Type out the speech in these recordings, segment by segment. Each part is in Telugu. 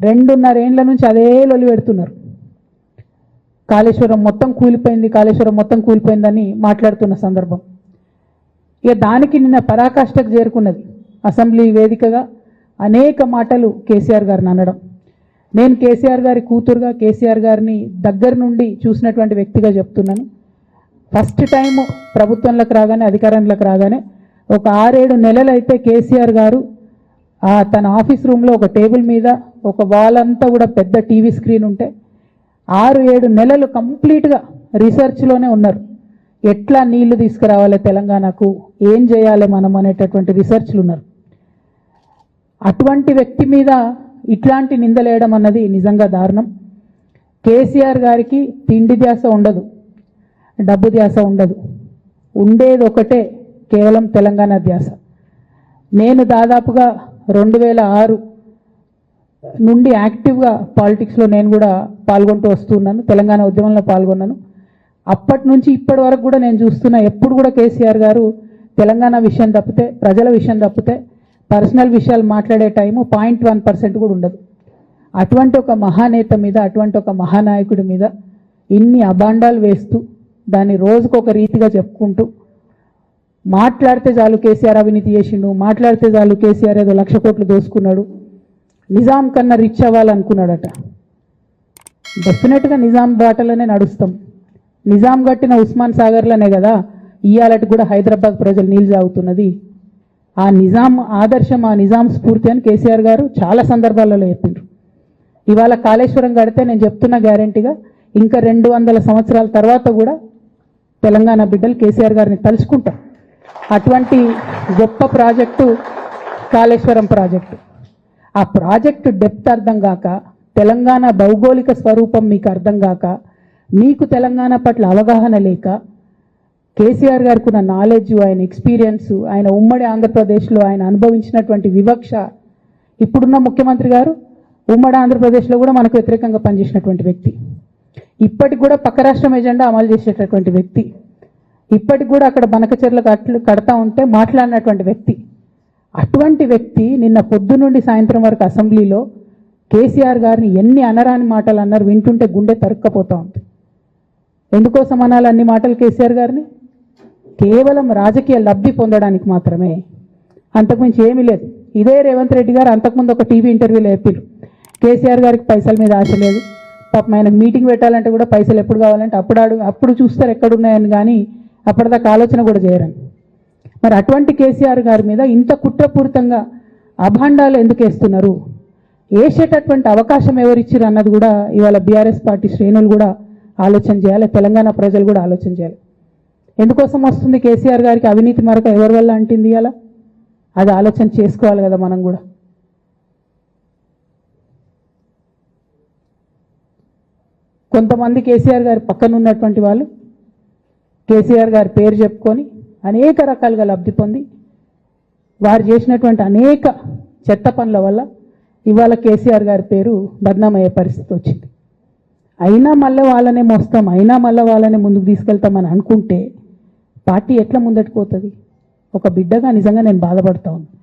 2.5 ఏండ్ల నుంచి అదే లొల్లి పెడుతున్నారు. కాళేశ్వరం మొత్తం కూలిపోయింది, కాళేశ్వరం మొత్తం కూలిపోయిందని మాట్లాడుతున్న సందర్భం. ఇక దానికి నిన్న పరాకాష్ఠకు చేరుకున్నది. అసెంబ్లీ వేదికగా అనేక మాటలు కేసీఆర్ గారిని అనడం. నేను కేసీఆర్ గారి కూతురుగా కేసీఆర్ గారిని దగ్గర నుండి చూసినటువంటి వ్యక్తిగా చెప్తున్నాను. ఫస్ట్ టైం ప్రభుత్వంలోకి రాగానే, అధికారంలోకి రాగానే ఒక 6-7 నెలలు అయితే కేసీఆర్ గారు తన ఆఫీస్ రూమ్లో ఒక టేబుల్ మీద ఒక వాల్ అంతా కూడా పెద్ద టీవీ స్క్రీన్ ఉంటే 6-7 నెలలు కంప్లీట్గా రీసెర్చ్లోనే ఉన్నారు. ఎట్లా నీళ్లు తీసుకురావాలి తెలంగాణకు, ఏం చేయాలి మనం అనేటటువంటి రీసెర్చ్లు ఉన్నారు. అటువంటి వ్యక్తి మీద ఇట్లాంటి నిందలేయడం అన్నది నిజంగా దారుణం. కేసీఆర్ గారికి తిండి ధ్యాస ఉండదు, డబ్బు ధ్యాస ఉండదు, ఉండేది ఒకటే కేవలం తెలంగాణ ధ్యాస. నేను దాదాపుగా 2006 నుండి యాక్టివ్గా పాలిటిక్స్లో నేను కూడా పాల్గొంటూ వస్తున్నాను. తెలంగాణ ఉద్యమంలో పాల్గొన్నాను. అప్పటి నుంచి ఇప్పటి వరకు కూడా నేను చూస్తున్నా, ఎప్పుడు కూడా కేసీఆర్ గారు తెలంగాణ విషయం తప్పితే, ప్రజల విషయం తప్పితే పర్సనల్ విషయాలు మాట్లాడే టైము 0.1% కూడా ఉండదు. అటువంటి ఒక మహానేత మీద, అటువంటి ఒక మహానాయకుడి మీద ఇన్ని అబాండాలు వేస్తూ దాన్ని రోజుకొక రీతిగా చెప్పుకుంటూ, మాట్లాడితే చాలు కేసీఆర్ అవినీతి చేసిండు, మాట్లాడితే చాలు కేసీఆర్ ఏదో 1,00,000 కోట్లు దోసుకున్నాడు, నిజాం కన్నా రిచ్ అవ్వాలనుకున్నాడట. డెఫినెట్గా నిజాం బాటలోనే నడుస్తాం. నిజాం కట్టిన ఉస్మాన్ సాగర్లోనే కదా ఇయ్యాలటి కూడా హైదరాబాద్ ప్రజలు నీళ్ళు తాగుతున్నది. ఆ నిజాం ఆదర్శం, ఆ నిజాం స్ఫూర్తి అని కేసీఆర్ గారు చాలా సందర్భాలలో చెప్పిండ్రు. ఇవాళ కాళేశ్వరం కడితే నేను చెప్తున్నా గ్యారంటీగా ఇంకా 200 సంవత్సరాల తర్వాత కూడా తెలంగాణ బిడ్డలు కేసీఆర్ గారిని తలుచుకుంటారు. అటువంటి గొప్ప ప్రాజెక్టు కాళేశ్వరం ప్రాజెక్టు. ఆ ప్రాజెక్టు డెప్త్ అర్థం కాక, తెలంగాణ భౌగోళిక స్వరూపం మీకు అర్థం కాక, మీకు తెలంగాణ పట్ల అవగాహన లేక, కేసీఆర్ గారికి ఉన్న నాలెడ్జ్, ఆయన ఎక్స్పీరియన్స్, ఆయన ఉమ్మడి ఆంధ్రప్రదేశ్లో ఆయన అనుభవించినటువంటి వివక్ష, ఇప్పుడున్న ముఖ్యమంత్రి గారు ఉమ్మడి ఆంధ్రప్రదేశ్లో కూడా మనకు వ్యతిరేకంగా పనిచేసినటువంటి వ్యక్తి, ఇప్పటికి కూడా పక్క రాష్ట్రం ఎజెండా అమలు చేసేటటువంటి వ్యక్తి, ఇప్పటికి కూడా అక్కడ బనకచెర్లకు అట్లు కడతా ఉంటే మాట్లాడినటువంటి వ్యక్తి. అటువంటి వ్యక్తి నిన్న పొద్దు నుండి సాయంత్రం వరకు అసెంబ్లీలో కేసీఆర్ గారిని ఎన్ని అనరాని మాటలు అన్నారు, వింటుంటే గుండె తరుక్కపోతూ ఉంది. ఎందుకోసం అనాలి అన్ని మాటలు కేసీఆర్ గారిని? కేవలం రాజకీయ లబ్ధి పొందడానికి మాత్రమే, అంతకుమించి ఏమీ లేదు. ఇదే రేవంత్ రెడ్డి గారు అంతకుముందు ఒక టీవీ ఇంటర్వ్యూలో చెప్పారు, కేసీఆర్ గారికి పైసల మీద ఆశ లేదు, పాపం ఆయనకు మీటింగ్ పెట్టాలంటే కూడా పైసలు ఎప్పుడు కావాలంటే అప్పుడు చూస్తారు ఎక్కడున్నాయని, కానీ అప్పటిదాకా ఆలోచన కూడా చేయరని. మరి అటువంటి కేసీఆర్ గారి మీద ఇంత కుట్రపూరితంగా అభాండాలు ఎందుకు వేస్తున్నారు? వేసేటటువంటి అవకాశం ఎవరిచ్చారు అన్నది కూడా ఇవాళ బీఆర్ఎస్ పార్టీ శ్రేణులు కూడా ఆలోచన చేయాలి, తెలంగాణ ప్రజలు కూడా ఆలోచన చేయాలి. ఎందుకోసం వస్తుంది కేసీఆర్ గారికి అవినీతి మరక, ఎవరి వల్ల అంటింది అలా? అది ఆలోచన చేసుకోవాలి కదా మనం కూడా. కొంతమంది కేసీఆర్ గారి పక్కన ఉన్నటువంటి వాళ్ళు కేసీఆర్ గారి పేరు చెప్పుకొని అనేక రకాలుగా లబ్ధి పొంది వారు చేసినటువంటి అనేక చెత్త పనుల వల్ల ఇవాళ కేసీఆర్ గారి పేరు బద్నామయ్యే పరిస్థితి వచ్చింది. అయినా మళ్ళీ వాళ్ళనే మోస్తాం, అయినా మళ్ళీ వాళ్ళనే ముందుకు తీసుకెళ్తామని అనుకుంటే పార్టీ ఎట్లా ముందటికి పోతుంది? ఒక బిడ్డగా నిజంగా నేను బాధపడతా ఉన్నాను.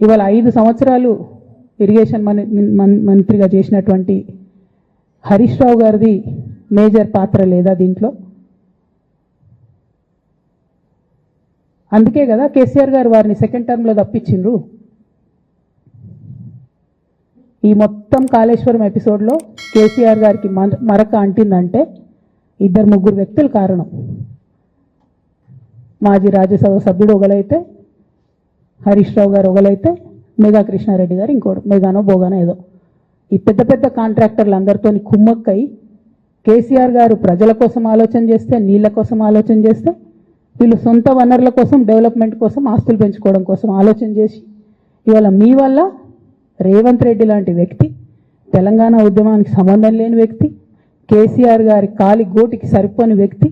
ఇవాళ 5 సంవత్సరాలు ఇరిగేషన్ మంత్రిగా చేసినటువంటి హరీష్ రావు గారిది మేజర్ పాత్ర లేదా దీంట్లో? అందుకే కదా కేసీఆర్ గారు వారిని సెకండ్ టర్మ్లో తప్పించిండ్రు. ఈ మొత్తం కాళేశ్వరం ఎపిసోడ్లో కేసీఆర్ గారికి మరక అంటిందంటే 2-3 వ్యక్తులు కారణం. మాజీ రాజ్యసభ సభ్యుడు ఒకలైతే, హరీష్ రావు గారు ఒకలైతే, మేఘా కృష్ణారెడ్డి గారు ఇంకోటి, మేఘానో బోగానో ఏదో, ఈ పెద్ద పెద్ద కాంట్రాక్టర్లు అందరితో కుమ్మక్కై కేసీఆర్ గారు ప్రజల కోసం ఆలోచన చేస్తే, నీళ్ళ కోసం ఆలోచన చేస్తే, వీళ్ళు సొంత వనరుల కోసం, డెవలప్మెంట్ కోసం, ఆస్తులు పెంచుకోవడం కోసం ఆలోచన చేసి ఇవాళ మీ వల్ల రేవంత్ రెడ్డి లాంటి వ్యక్తి, తెలంగాణ ఉద్యమానికి సంబంధం లేని వ్యక్తి, కేసీఆర్ గారి కాలి గోటికి సరిపోని వ్యక్తి,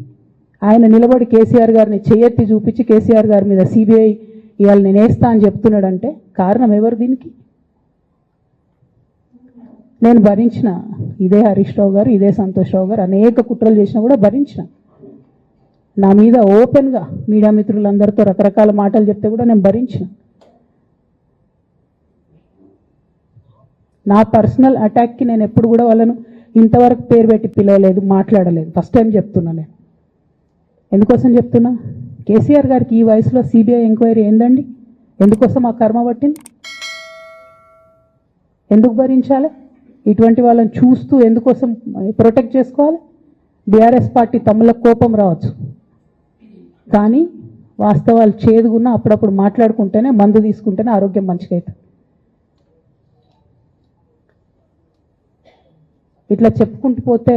ఆయన నిలబడి కేసీఆర్ గారిని చేయెత్తి చూపించి కేసీఆర్ గారి మీద సిబిఐ ఇవాళ నేను వేస్తా అని చెప్తున్నాడంటే కారణం ఎవరు దీనికి? నేను భరించిన, ఇదే హరీష్ రావు గారు, ఇదే సంతోష్ రావు గారు అనేక కుట్రలు చేసినా కూడా భరించిన. నా మీద ఓపెన్గా మీడియా మిత్రులందరితో రకరకాల మాటలు చెప్తే కూడా నేను భరించిన. నా పర్సనల్ అటాక్కి నేను ఎప్పుడు కూడా వాళ్ళను ఇంతవరకు పేరు పెట్టి పిలవలేదు, మాట్లాడలేదు. ఫస్ట్ టైం చెప్తున్నా నేను. ఎందుకోసం చెప్తున్నా? కేసీఆర్ గారికి ఈ వయసులో సిబిఐ ఎంక్వైరీ ఏందండి? ఎందుకోసం ఆ కర్మ పట్టింది? ఎందుకు భరించాలి? ఇటువంటి వాళ్ళని చూస్తూ ఎందుకోసం ప్రొటెక్ట్ చేసుకోవాలి? బీఆర్ఎస్ పార్టీ తమ్ములకు కోపం రావచ్చు, కానీ వాస్తవాలు చేదుగున్నా అప్పుడప్పుడు మాట్లాడుకుంటేనే, మందు తీసుకుంటేనే ఆరోగ్యం మంచిగా అవుతుంది. ఇట్లా చెప్పుకుంటూ పోతే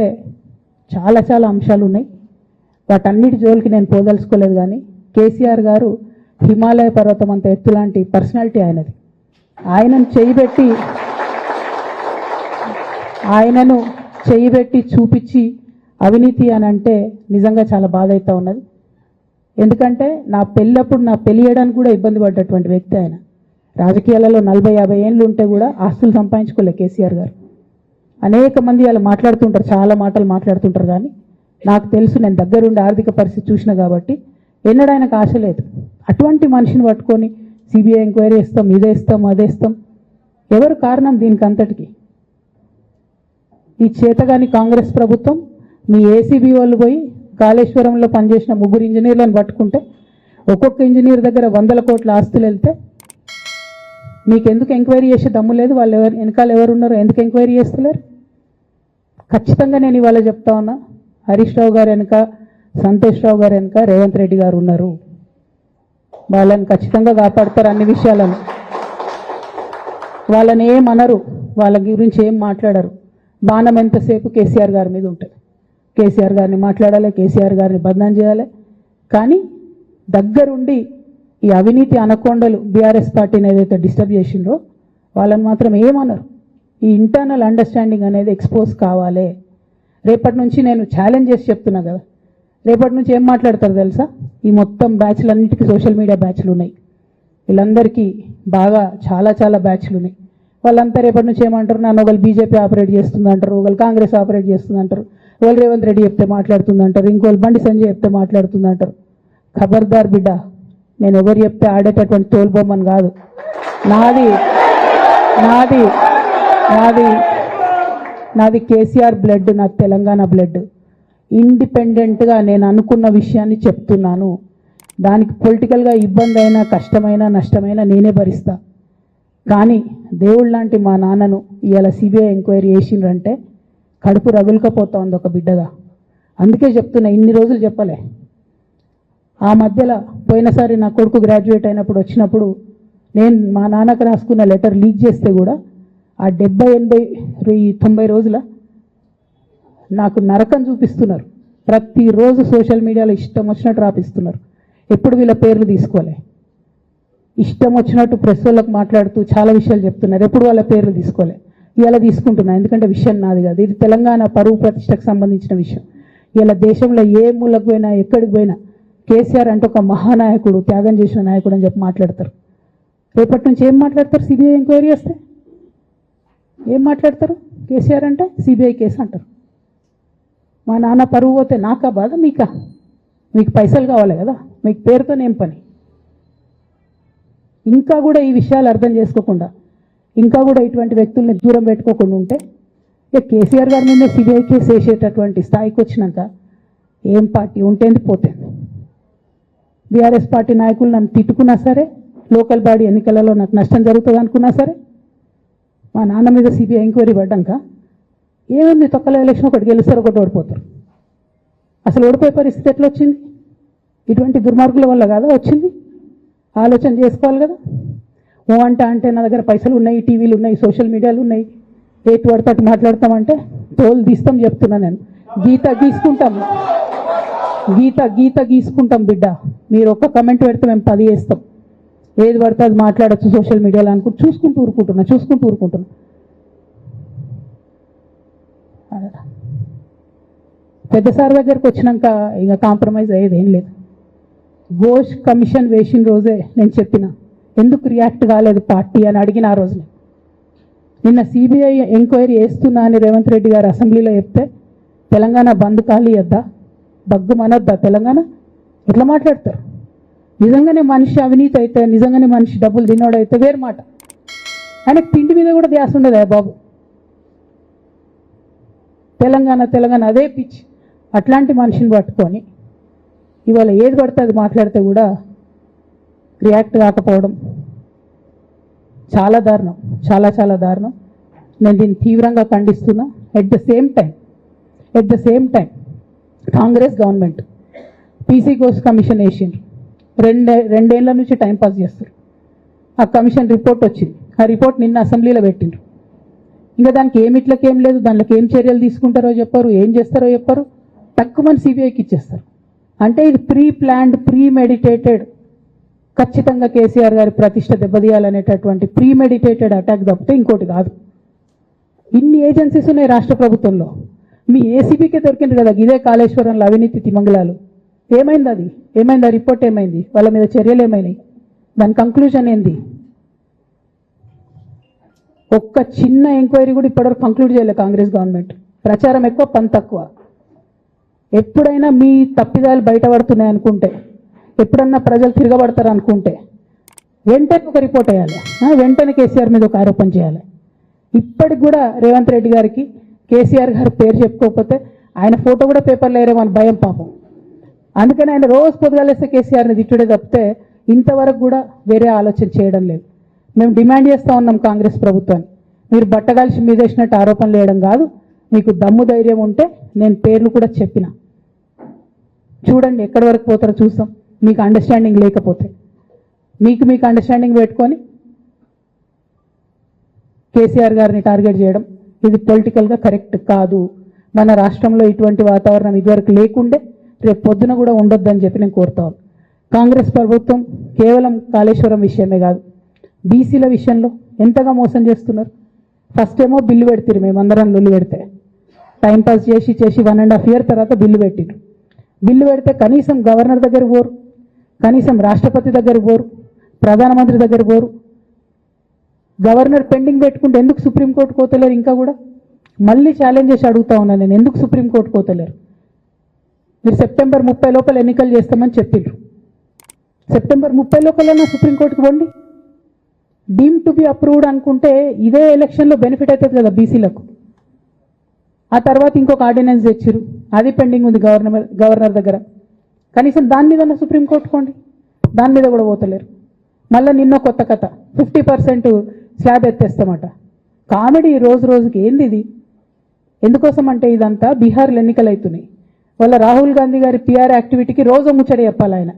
చాలా చాలా అంశాలు ఉన్నాయి. వాటన్నిటి జోలికి నేను పోదలుచుకోలేదు. కానీ కేసీఆర్ గారు హిమాలయ పర్వతం అంత ఎత్తు లాంటి పర్సనాలిటీ ఆయనది. ఆయనను చేయబెట్టి చూపించి అవినీతి అని అంటే నిజంగా చాలా బాధ అవుతా ఉన్నది. ఎందుకంటే నా పెళ్ళప్పుడు నా పెళ్లి చేయడానికి కూడా ఇబ్బంది పడ్డటువంటి వ్యక్తి ఆయన. రాజకీయాలలో 40-50 ఏళ్ళు ఉంటే కూడా ఆస్తులు సంపాదించుకోలే కేసీఆర్ గారు. అనేక మంది వాళ్ళు మాట్లాడుతుంటారు, చాలా మాటలు మాట్లాడుతుంటారు, కానీ నాకు తెలుసు, నేను దగ్గరుండి ఆర్థిక పరిస్థితి చూసిన కాబట్టి ఎన్నడూ ఆయనకు ఆశ లేదు. అటువంటి మనిషిని పట్టుకొని సిబిఐ ఎంక్వైరీ ఇస్తాం, ఇదేస్తాం, అదేస్తాం. ఎవరు కారణం దీనికి అంతటికి? ఈ చేతగాని కాంగ్రెస్ ప్రభుత్వం మీ ఏసీబీ వాళ్ళు పోయి కాళేశ్వరంలో పనిచేసిన 3 ఇంజనీర్లను పట్టుకుంటే ఒక్కొక్క ఇంజనీర్ దగ్గర 100 కోట్ల ఆస్తులు వెళ్తే మీకు ఎందుకు ఎంక్వైరీ చేసే దమ్ము లేదు? వాళ్ళు వెనకాల ఎవరున్నారో ఎందుకు ఎంక్వైరీ చేస్తలేరు? ఖచ్చితంగా నేను ఇవాళ చెప్తా ఉన్నా, హరీష్ రావు గారు వెనుక, సంతోష్ రావు గారు వెనుక రేవంత్ రెడ్డి గారు ఉన్నారు. వాళ్ళని ఖచ్చితంగా కాపాడతారు అన్ని విషయాలను. వాళ్ళని ఏమనరు, వాళ్ళ గురించి ఏం మాట్లాడరు. బాణం ఎంతసేపు కేసీఆర్ గారి మీద ఉంటుంది. కేసీఆర్ గారిని మాట్లాడాలి, కేసీఆర్ గారిని బదనాం చేయాలి. కానీ దగ్గరుండి ఈ అవినీతి అనకొండలు బీఆర్ఎస్ పార్టీని ఏదైతే డిస్టర్బ్ చేసిండ్రో వాళ్ళని మాత్రం ఏమనరు. ఈ ఇంటర్నల్ అండర్స్టాండింగ్ అనేది ఎక్స్పోజ్ కావాలి. రేపటి నుంచి నేను ఛాలెంజ్ చేసి చెప్తున్నా కదా, రేపటి నుంచి ఏం మాట్లాడతారు తెలుసా? ఈ మొత్తం బ్యాచ్లన్నిటికీ సోషల్ మీడియా బ్యాచ్లు ఉన్నాయి. వీళ్ళందరికీ బాగా చాలా చాలా బ్యాచ్లు ఉన్నాయి. వాళ్ళంతా రేపటి నుంచి ఏమంటారు? నన్ను ఒకళ్ళు బీజేపీ ఆపరేట్ చేస్తుంది అంటారు, ఒకళ్ళు కాంగ్రెస్ ఆపరేట్ చేస్తుంది అంటారు, ఒకళ్ళు రేవంత్ రెడ్డి చెప్తే మాట్లాడుతుంది అంటారు, ఇంకోళ్ళు బండి సంజయ్ చెప్తే మాట్లాడుతుంది అంటారు. ఖబర్దార్ బిడ్డ, నేను ఎవరు చెప్తే ఆడేటటువంటి తోలుబొమ్మని కాదు. నాది నాది నాది నాది కేసీఆర్ బ్లడ్, నాకు తెలంగాణ బ్లడ్. ఇండిపెండెంట్గా నేను అనుకున్న విషయాన్ని చెప్తున్నాను. దానికి పొలిటికల్గా ఇబ్బంది అయినా, కష్టమైనా, నష్టమైనా నేనే భరిస్తా. కానీ దేవుళ్ళ లాంటి మా నాన్నను ఇవాళ సిబిఐ ఎంక్వైరీ చేసిండ్రంటే కడుపు రగులుకపోతా ఉంది ఒక బిడ్డగా. అందుకే చెప్తున్నా, ఇన్ని రోజులు చెప్పలే. ఆ మధ్యలో పోయినసారి నా కొడుకు గ్రాడ్యుయేట్ అయినప్పుడు వచ్చినప్పుడు నేను మా నాన్నకు రాసుకున్న లెటర్ లీక్ చేస్తే కూడా ఆ 70, 80, 90 రోజుల నాకు నరకం చూపిస్తున్నారు. ప్రతిరోజు సోషల్ మీడియాలో ఇష్టం వచ్చినట్టు రాపిస్తున్నారు. ఎప్పుడు వీళ్ళ పేర్లు తీసుకోలే, ఇష్టం వచ్చినట్టు ప్రెస్ వాళ్ళకు మాట్లాడుతూ చాలా విషయాలు చెప్తున్నారు. ఎప్పుడు వాళ్ళ పేర్లు తీసుకోలే. ఇలా తీసుకుంటున్నా, ఎందుకంటే విషయం నాది కాదు, ఇది తెలంగాణ పరువు ప్రతిష్టకు సంబంధించిన విషయం. ఇలా దేశంలో ఏ మూలకు పోయినా, ఎక్కడికి పోయినా కేసీఆర్ అంటే ఒక మహానాయకుడు, త్యాగం చేసిన నాయకుడు అని చెప్పి మాట్లాడతారు. రేపటి నుంచి ఏం మాట్లాడతారు? సిబిఐ ఎంక్వైరీ చేస్తే ఏం మాట్లాడతారు? కేసీఆర్ అంటే సిబిఐ కేసు అంటారు. మా నాన్న పరువు పోతే నాకా బాధ, మీకా? మీకు పైసలు కావాలి కదా, మీకు పేరుతోనేం పని? ఇంకా కూడా ఈ విషయాలు అర్థం చేసుకోకుండా, ఇంకా కూడా ఇటువంటి వ్యక్తుల్ని దూరం పెట్టుకోకుండా ఉంటే ఇక కేసీఆర్ గారి మీద సిబిఐ కేసు వేసేటటువంటి స్థాయికి వచ్చినాక ఏం పార్టీ ఉంటేంది పోతేంది. బీఆర్ఎస్ పార్టీ నాయకులు నన్ను తిట్టుకున్నా సరే, లోకల్ బాడీ ఎన్నికలలో నాకు నష్టం జరుగుతుంది అనుకున్నా సరే, మా నాన్న మీద సిబిఐ ఎంక్వైరీ పడ్డాక ఏముంది, తొక్కల ఎలక్షన్ ఒకటి గెలుస్తారు, ఒకటి ఓడిపోతారు. అసలు ఓడిపోయే పరిస్థితి ఎట్లా వచ్చింది? ఇటువంటి దుర్మార్గుల వల్ల కాదా వచ్చింది? ఆలోచన చేసుకోవాలి కదా. ఓ అంటే నా దగ్గర పైసలు ఉన్నాయి, టీవీలు ఉన్నాయి, సోషల్ మీడియాలు ఉన్నాయి, ఏటు పడితే అటు మాట్లాడతామంటే తోలు తీస్తాం చెప్తున్నా నేను. గీత గీసుకుంటాం బిడ్డ. మీరు ఒక్క కమెంట్ పెడితే మేము 10 చేస్తాం. ఏది పడితే అది మాట్లాడచ్చు సోషల్ మీడియాలో అనుకుంటూ చూసుకుంటూ ఊరుకుంటున్నా. పెద్ద సార్ దగ్గరికి వచ్చినాక ఇక కాంప్రమైజ్ అయ్యేది ఏం లేదు. ఘోష్ కమిషన్ వేసిన రోజే నేను చెప్పిన, ఎందుకు రియాక్ట్ కాలేదు పార్టీ అని అడిగిన ఆ రోజున. నిన్న సిబిఐ ఎంక్వైరీ వేస్తున్నా అని రేవంత్ రెడ్డి గారు అసెంబ్లీలో చెప్తే తెలంగాణ బంద్ ఖాళీ వద్దా, బగ్గుమనొద్దా తెలంగాణ? ఎట్లా మాట్లాడతారు? నిజంగానే మనిషి అవినీతి అయితే, నిజంగానే మనిషి డబ్బులు తినోడైతే వేరు మాట. ఆయనకు తిండి మీద కూడా ధ్యాస ఉండదు బాబు. తెలంగాణ తెలంగాణ అదే పిచ్చి. అట్లాంటి మనిషిని పట్టుకొని ఇవాళ ఏది పడితే అది మాట్లాడితే కూడా రియాక్ట్ కాకపోవడం చాలా దారుణం, చాలా చాలా దారుణం. నేను దీన్ని తీవ్రంగా ఖండిస్తున్నా. At the same time Congress government PC కోర్స్ కమిషన్ వేసిండ్రు. రెండేళ్ల నుంచి టైంపాస్ చేస్తారు. ఆ కమిషన్ రిపోర్ట్ వచ్చింది. ఆ రిపోర్ట్ నిన్న అసెంబ్లీలో పెట్టిండ్రు. ఇంకా దానికి ఏమిట్లకేం లేదు, దాంట్లోకి ఏం చర్యలు తీసుకుంటారో చెప్పారు, ఏం చేస్తారో చెప్పారు. తక్కువ మంది సిబిఐకి ఇచ్చేస్తారు. అంటే ఇది ప్రీ ప్లాన్డ్, ప్రీ మెడిటేటెడ్, ఖచ్చితంగా కేసీఆర్ గారి ప్రతిష్ట దెబ్బతీయాలనేటటువంటి ప్రీ మెడిటేటెడ్ అటాక్ తప్పితే ఇంకోటి కాదు. ఇన్ని ఏజెన్సీస్ ఉన్నాయి రాష్ట్ర ప్రభుత్వంలో. మీ ఏసీబీకే దొరికింది కదా ఇదే కాళేశ్వరంలో అవినీతి తిమంగళాలు. ఏమైంది అది? ఏమైంది ఆ రిపోర్ట్? ఏమైంది? వాళ్ళ మీద చర్యలు ఏమైనాయి? దాని కంక్లూజన్ ఏంది? ఒక్క చిన్న ఎంక్వైరీ కూడా ఇప్పటివరకు కంక్లూడ్ చేయలేదు కాంగ్రెస్ గవర్నమెంట్. ప్రచారం ఎక్కువ, పని తక్కువ. ఎప్పుడైనా మీ తప్పిదాలు బయటపడుతున్నాయి అనుకుంటే, ఎప్పుడన్నా ప్రజలు తిరగబడతారు అనుకుంటే వెంటనే ఒక రిపోర్ట్ వేయాలి, వెంటనే కేసీఆర్ మీద ఒక ఆరోపణ చేయాలి. ఇప్పటికి కూడా రేవంత్ రెడ్డి గారికి కేసీఆర్ గారి పేరు చెప్పుకోకపోతే ఆయన ఫోటో కూడా పేపర్లో వేరేమని భయం పాపం. అందుకని ఆయన రోజు పొద్దుగాలేస్తే కేసీఆర్ని తిట్టుడే తప్పితే ఇంతవరకు కూడా వేరే ఆలోచన చేయడం లేదు. మేము డిమాండ్ చేస్తూ ఉన్నాం కాంగ్రెస్ ప్రభుత్వాన్ని, మీరు బట్టగాల్చి మీదేసినట్టు ఆరోపణలు వేయడం కాదు, మీకు దమ్ము ధైర్యం ఉంటే నేను పేర్లు కూడా చెప్పిన, చూడండి ఎక్కడి వరకు పోతారో చూస్తాం. మీకు అండర్స్టాండింగ్ లేకపోతే మీకు అండర్స్టాండింగ్ పెట్టుకొని కేసీఆర్ గారిని టార్గెట్ చేయడం ఇది పొలిటికల్గా కరెక్ట్ కాదు. మన రాష్ట్రంలో ఇటువంటి వాతావరణం ఇదివరకు లేకుండే, రేపు పొద్దున కూడా ఉండొద్దని చెప్పి నేను కోరుతాను. కాంగ్రెస్ ప్రభుత్వం కేవలం కాళేశ్వరం విషయమే కాదు, బీసీల విషయంలో ఎంతగా మోసం చేస్తున్నారు. ఫస్ట్ ఏమో బిల్లు పెడతారు, మేమందరం లొల్లు పెడితే టైంపాస్ చేసి 1.5 year తర్వాత బిల్లు పెట్టిరు. బిల్లు పెడితే కనీసం గవర్నర్ దగ్గర పోరు, కనీసం రాష్ట్రపతి దగ్గర పోరు, ప్రధానమంత్రి దగ్గర పోరు. గవర్నర్ పెండింగ్ పెట్టుకుంటే ఎందుకు సుప్రీంకోర్టు కోతలేరు? ఇంకా కూడా మళ్ళీ ఛాలెంజ్ చేసి అడుగుతా ఉన్నాను నేను, ఎందుకు సుప్రీంకోర్టు కోతలేరు? మీరు September 30 లోపల ఎన్నికలు చేస్తామని చెప్పిండ్రు. September 30 లోపలైనా సుప్రీంకోర్టుకు పోండి. డీమ్ టు బి అప్రూవ్డ్ అనుకుంటే ఇదే ఎలక్షన్లో బెనిఫిట్ అవుతుంది కదా బీసీలకు. ఆ తర్వాత ఇంకొక ఆర్డినెన్స్ తెచ్చిరు, అది పెండింగ్ ఉంది గవర్నర్ దగ్గర. కనీసం దాని మీద సుప్రీంకోర్టు పోండి, దాని మీద కూడా పోతలేరు. మళ్ళీ నిన్న కొత్త కథ, 50% స్లాబ్ ఎత్తేస్తామట. కామెడీ రోజు రోజుకి. ఏంది ఇది? ఎందుకోసం అంటే ఇదంతా బీహార్లో ఎన్నికలు అవుతున్నాయి. వాళ్ళ రాహుల్ గాంధీ గారి పిఆర్ యాక్టివిటీకి రోజు ముచ్చట చెప్పాలి ఆయన.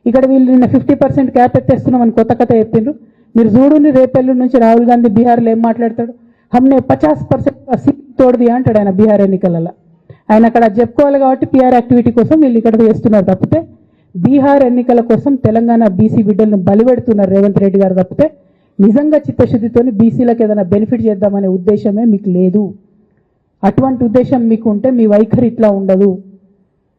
ఇక్కడ వీళ్ళు నిన్న 50% క్యాప్ ఎత్తేస్తున్నామని కొత్త కథ చెప్పిండ్రు. మీరు చూడుని రేపెల్లు నుంచి రాహుల్ గాంధీ బీహార్లో ఏం మాట్లాడతాడు? హమ్నే 50% సీట్ తోడది అంటాడు ఆయన బీహార్ ఎన్నికలలో. ఆయన అక్కడ చెప్పుకోవాలి కాబట్టి పిఆర్ యాక్టివిటీ కోసం వీళ్ళు ఇక్కడ చేస్తున్నారు తప్పితే బీహార్ ఎన్నికల కోసం తెలంగాణ బీసీ బిడ్డలను బలిపెడుతున్నారు రేవంత్ రెడ్డి గారు తప్పితే నిజంగా చిత్తశుద్ధితోని బీసీలకు ఏదైనా బెనిఫిట్ చేద్దామనే ఉద్దేశమే మీకు లేదు. అటువంటి ఉద్దేశం మీకు ఉంటే మీ వైఖరి ఇట్లా ఉండదు.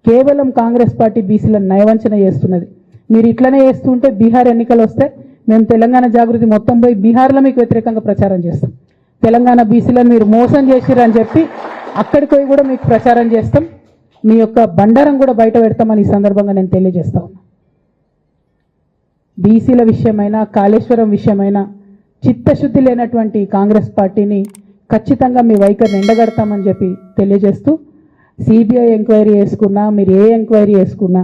కేవలం కాంగ్రెస్ పార్టీ బీసీలను నయవంచన చేస్తున్నది. మీరు ఇట్లనే చేస్తుంటే బీహార్ ఎన్నికలు వస్తే మేము తెలంగాణ జాగృతి మొత్తం పోయి బీహార్లో మీకు వ్యతిరేకంగా ప్రచారం చేస్తాం. తెలంగాణ బీసీలను మీరు మోసం చేసిరని చెప్పి అక్కడికి పోయి కూడా మీకు ప్రచారం చేస్తాం. మీ యొక్క బండారం కూడా బయట పెడతామని ఈ సందర్భంగా నేను తెలియజేస్తా ఉన్నా. బీసీల విషయమైనా కాళేశ్వరం విషయమైనా చిత్తశుద్ధి లేనటువంటి కాంగ్రెస్ పార్టీని ఖచ్చితంగా మీ వైఖరిని ఎండగడతామని చెప్పి తెలియజేస్తూ, సిబిఐ ఎంక్వైరీ చేసుకున్నా మీరు ఏ ఎంక్వైరీ చేసుకున్నా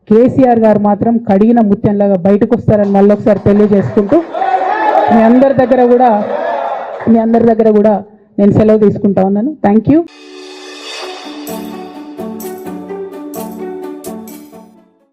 కేసీఆర్ గారు మాత్రం కడిగిన ముత్యంలాగా బయటకు వస్తారని మళ్ళొకసారి తెలియజేసుకుంటూ మీ అందరి దగ్గర కూడా నేను సెలవు తీసుకుంటా ఉన్నాను. Thank you.